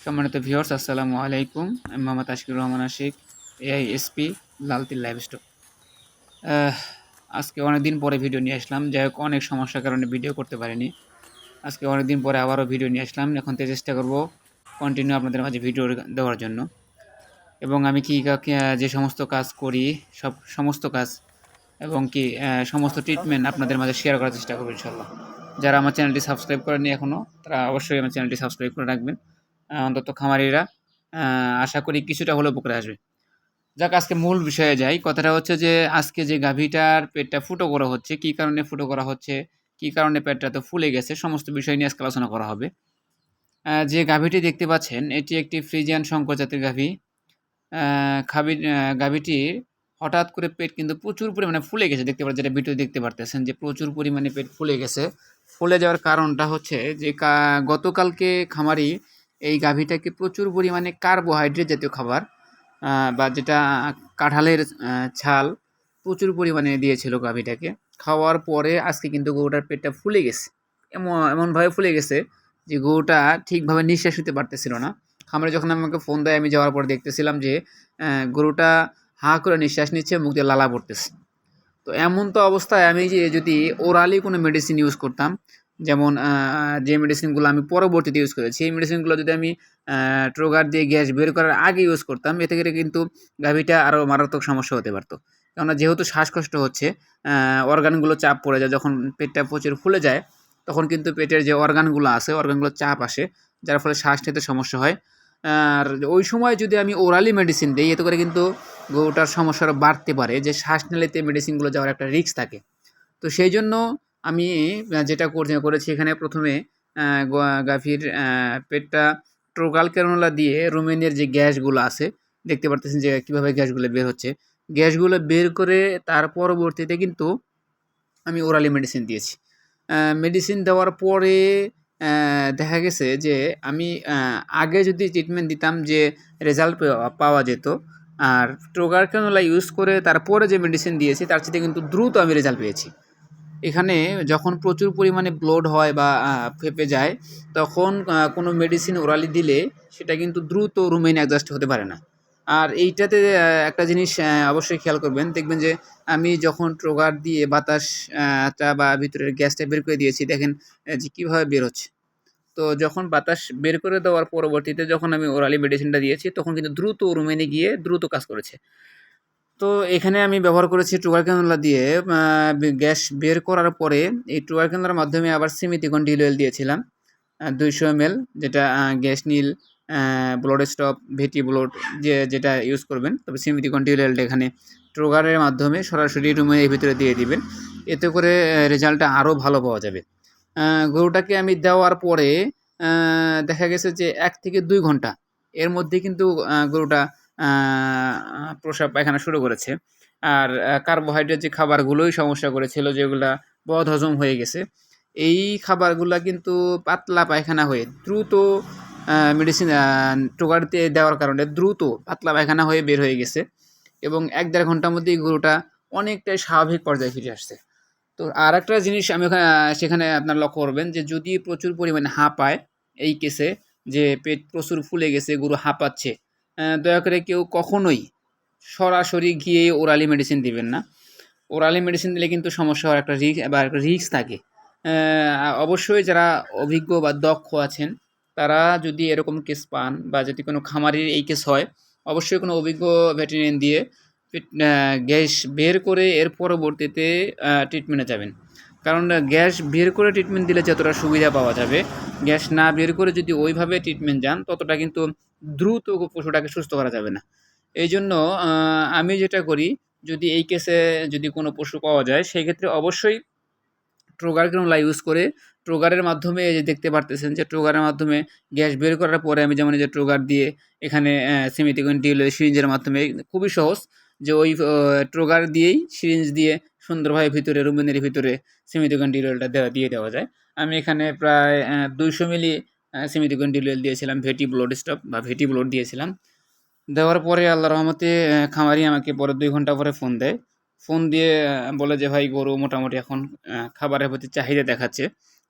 সম্মানিত ভিউয়ার্স, আসসালামু আলাইকুম। আমি মোহাম্মদ তাশকির রহমান আশিক, এআইএসপি, লালতির লাইভ স্টক। আহ, আজকে অনেকদিন পরে ভিডিও নিয়ে আসলাম। যাই হোক, অনেক সমস্যার কারণে ভিডিও করতে পারিনি। আজকে অনেকদিন পরে আবারও ভিডিও নিয়ে আসলাম। এখন থেকে চেষ্টা করব কন্টিনিউ আপনাদের মাঝে ভিডিও দেওয়ার জন্য। এবং আমি যে সমস্ত কাজ করি, সমস্ত কাজ এবং সমস্ত ট্রিটমেন্ট আপনাদের মাঝে শেয়ার করার চেষ্টা করবো ইনশাল্লাহ। যারা আমার চ্যানেলটি সাবস্ক্রাইব করেনি এখনও, তারা অবশ্যই আমার চ্যানেলটি সাবস্ক্রাইব করে রাখবেন। অন্তত খামারিরা আশা করি কিছুটা হলেও উপকারে আসবে। যাক, আজকে মূল বিষয়ে যাই। কথাটা হচ্ছে যে আজকে যে গাভীটার পেটটা ফুটো করা হচ্ছে, কী কারণে ফুটো করা হচ্ছে, কী কারণে পেটটা তো ফুলে গেছে, সমস্ত বিষয় নিয়ে আজকে আলোচনা করা হবে। যে গাভীটি দেখতে পাচ্ছেন, এটি একটি ফ্রিজিয়ান শঙ্কর জাতের গাভী। গাভীটির হঠাৎ করে পেট কিন্তু প্রচুর পরিমাণে ফুলে গেছে, দেখতে পাচ্ছেন, যেটা ভিডিও দেখতে পারতেছেন যে প্রচুর পরিমাণে পেট ফুলে গেছে। ফুলে যাওয়ার কারণটা হচ্ছে যে গতকালকে খামারি এই গাভীটাকে প্রচুর পরিমাণে কার্বোহাইড্রেট জাতীয় খাবার বা যেটা কাঁঠালের ছাল প্রচুর পরিমাণে দিয়েছিল গাভীটাকে। খাওয়ার পরে আজকে কিন্তু গরুটার পেটটা ফুলে গেছে। এমনভাবে ফুলে গেছে যে গরুটা ঠিকভাবে নিঃশ্বাস নিতে পারতেছিল না। খামারে যখন আমাকে ফোন দেয়, আমি যাওয়ার পর দেখতেছিলাম যে গরুটা হাঁ করে নিঃশ্বাস নিচ্ছে, মুখ দিয়ে লালা পড়তেছে। তো এমন তো অবস্থায় আমি যে যদি ওরালি কোনো মেডিসিন ইউজ করতাম, যেমন যে মেডিসিনগুলো আমি পরবর্তীতে ইউজ করেছি, এই মেডিসিনগুলো যদি আমি ট্রোগার দিয়ে গ্যাস বের করার আগে ইউজ করতাম, এতে করে কিন্তু গাভীটা আরও মারাত্মক সমস্যা হতে পারতো। কেননা যেহেতু শ্বাসকষ্ট হচ্ছে, অর্গানগুলো চাপ পড়ে যায়, যখন পেটটা প্রচুর ফুলে যায় তখন কিন্তু পেটের যে অর্গানগুলো আছে, অর্গানগুলো চাপ আসে, যার ফলে শ্বাস নিতে সমস্যা হয়। আর ওই সময় যদি আমি ওরালি মেডিসিন দিই, এতে করে কিন্তু গরুটার সমস্যা আরও বাড়তে পারে, যে শ্বাস নিলেতে মেডিসিনগুলো যাওয়ার একটা রিস্ক থাকে। তো সেই জন্য আমি যেটা করেছি, এখানে প্রথমে গাভীর পেটটা ট্রোগাল ক্যানোলা দিয়ে রুমেনের যে গ্যাসগুলো আছে, দেখতে পারতেছেন যে কীভাবে গ্যাসগুলো বের হচ্ছে। গ্যাসগুলো বের করে তার পরবর্তীতে কিন্তু আমি ওরালি মেডিসিন দিয়েছি। মেডিসিন দেওয়ার পরে দেখা গেছে যে আমি আগে যদি ট্রিটমেন্ট দিতাম যে রেজাল্ট পাওয়া যেত, আর ট্রোগার ক্যানোলা ইউজ করে তারপরে যে মেডিসিন দিয়েছি তার চেয়ে কিন্তু দ্রুত আমি রেজাল্ট পেয়েছি। এখানে যখন প্রচুর পরিমাণে ব্লোড হয় বা ফেঁপে যায়, তখন কোনো মেডিসিন ওরালি দিলে সেটা কিন্তু দ্রুত রুমেইন অ্যাডজাস্ট হতে পারে না। আর এইটাতে একটা জিনিস অবশ্যই খেয়াল করবেন, দেখবেন যে আমি যখন ট্রোগার দিয়ে বাতাসটা বা ভিতরের গ্যাসটা বের করে দিয়েছি, দেখেন যে কীভাবে বের হচ্ছে। তো যখন বাতাস বের করে দেওয়ার পরবর্তীতে যখন আমি ওরালি মেডিসিনটা দিয়েছি, তখন কিন্তু দ্রুত রুমেইনে গিয়ে দ্রুত কাজ করেছে। তো এখানে আমি ব্যবহার করেছি ট্রুগার ক্যানোলা দিয়ে। গ্যাস বের করার পরে এই ট্রুগার ক্যানোলার মাধ্যমে আবার সিমিথিকন ডিল অয়েল দিয়েছিলাম 200 ml, যেটা গ্যাস নীল, ব্লড স্টপ, ভেটি ব্লড যেটা ইউজ করবেন। তবে সিমিথিকন ডিল অয়েলটা এখানে ট্রুগারের মাধ্যমে সরাসরি রুমের ভিতরে দিয়ে দিবেন, এতে করে রেজাল্টটা আরও ভালো পাওয়া যাবে। গরুটাকে আমি দেওয়ার পরে দেখা গেছে যে 1 থেকে 2 ঘন্টা এর মধ্যে কিন্তু গরুটা প্রসাব পায়খানা শুরু করেছে। আর কার্বোহাইড্রেট যে খাবারগুলোই সমস্যা করেছিল, যেগুলা বদহজম হয়ে গেছে, এই খাবারগুলা কিন্তু পাতলা পায়খানা হয়ে দ্রুত মেডিসিন ট্রুগারতে দেওয়ার কারণে দ্রুত পাতলা পায়খানা হয়ে বের হয়ে গেছে এবং 1-1.5 ঘন্টার মধ্যেই গরুটা অনেকটাই স্বাভাবিক পর্যায়ে ফিরে আসছে। তো আরেকটা জিনিস আমি সেখানে আপনার লক্ষ্য করবেন যে যদি প্রচুর পরিমাণে হাঁপায়, এই কেসে যে পেট প্রচুর ফুলে গেছে, গরু হাঁপাচ্ছে, দয়া করে কেউ কখনোই সরাসরি গিয়ে ওরালি মেডিসিন দিবেন না। ওরালি মেডিসিন দিলে কিন্তু সমস্যা হওয়ার একটা রিস্ক থাকে। অবশ্যই যারা অভিজ্ঞ বা দক্ষ আছেন, তারা যদি এরকম কেস পান বা যদি কোনো খামারির এই কেস হয়, অবশ্যই কোনো অভিজ্ঞ ভেটেরিনারিয়ান দিয়ে গ্যাস বের করে এর পরবর্তীতে ট্রিটমেন্টে যাবেন। কারণ গ্যাস বের করে ট্রিটমেন্ট দিলে যতটা সুবিধা পাওয়া যাবে, গ্যাস না বের করে যদি ওইভাবে ট্রিটমেন্ট যান, ততটা কিন্তু দ্রুত পশুটাকে সুস্থ করা যাবে না। এই জন্য আমি যেটা করি, যদি এই কেসে যদি কোনো পশু পাওয়া যায়, সেক্ষেত্রে অবশ্যই ট্রোগার ক্যানোলা ইউজ করে ট্রোগারের মাধ্যমে, এই যে দেখতে পারতেছেন যে ট্রোগারের মাধ্যমে গ্যাস বের করার পরে আমি যেমন এই যে ট্রোগার দিয়ে এখানে সিমিথিকন ডিল সিরিঞ্জের মাধ্যমে, খুবই সহজ যে ওই ট্রোগার দিয়েই সিরিঞ্জ দিয়ে সুন্দরভাবে ভিতরে রুমেনের ভিতরে সিমিথিকন ডিল অয়েলটা দিয়ে দেওয়া যায়। আমি এখানে প্রায় 200 মিলি সিমিথিকন ডিল অয়েল দিয়েছিলাম, ভেটি ব্লড স্টপ বা ভেটি ব্লড দিয়েছিলাম। দেওয়ার পরে আল্লাহর রহমতে খামারি আমাকে পরে 2 ঘন্টা পরে ফোন দেয়। ফোন দিয়ে বলে যে, "ভাই, গরু মোটামুটি এখন খাবারের প্রতি চাহিদা দেখাচ্ছে।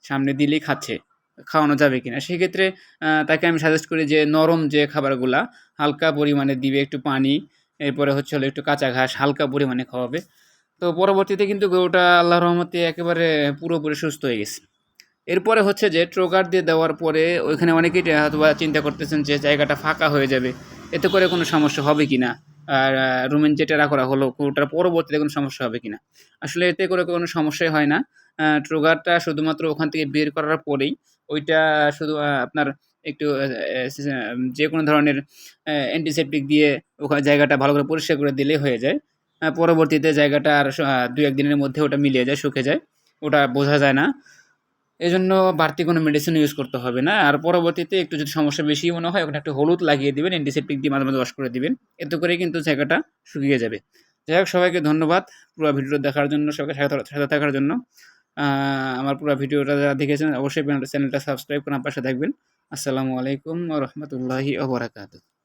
সামনে দিলেই খাচ্ছে। খাওয়ানো যাবে কিনা। সেক্ষেত্রে তাকে আমি সাজেস্ট করি যে নরম যে খাবারগুলা হালকা পরিমাণে দিবে, একটু পানি, এরপরে হচ্ছে হলো একটু কাঁচা ঘাস হালকা পরিমাণে খাওয়াবে। তো পরবর্তীতে কিন্তু গরুটা আল্লাহর রহমতে একেবারে পুরোপুরি সুস্থ হয়ে গেছে। এরপরে হচ্ছে যে ট্রোগার দিয়ে দেওয়ার পরে ওইখানে অনেকেই হয়তোবা চিন্তা করতেছেন যে জায়গাটা ফাঁকা হয়ে যাবে। এতে করে কোনো সমস্যা হবে কিনা? আর রুমেন যে টেরা করা হলো ওটার পরবর্তীতে কোনো সমস্যা হবে কিনা? আসলে এতে করে কোনো সমস্যাই হয় না। ট্রোগারটা শুধুমাত্র ওখান থেকে বের করার পরেই ওইটা শুধু আপনার একটু যেকোনো ধরনের অ্যান্টিসেপ্টিক দিয়ে জায়গাটা ভালো করে পরিষ্কার করে দিলেই হয়ে যায়। পরবর্তীতে জায়গাটা আর ২-১ দিনের মধ্যে ওটা মিলিয়ে যায়, শুকে যায়। ওটা বোঝা যায় না। এজন্য বাড়তি কোনো মেডিসিন ইউজ করতে হবে না। আর পরবর্তীতে একটু যদি সমস্যা বেশি মনে হয় ওখানে একটু হলুদ লাগিয়ে দিবেন, অ্যান্টিসেপ্টিক দিয়ে মাঝে, মাঝে ওয়াশ করে দিবেন। এতে করেই কিন্তু জায়গাটা শুকিয়ে যাবে। যাই হোক সবাইকে ধন্যবাদ পুরা ভিডিওটা দেখার জন্য, সবাইকে সাথে থাকার জন্য। আ আমার পুরা ভিডিওটা যারা দেখেছেন অবশ্যই চ্যানেলটা সাবস্ক্রাইব করে আমার পাশে থাকবেন। আসসালামু আলাইকুম ওয়া রাহমাতুল্লাহি ওয়া বারাকাতুহু।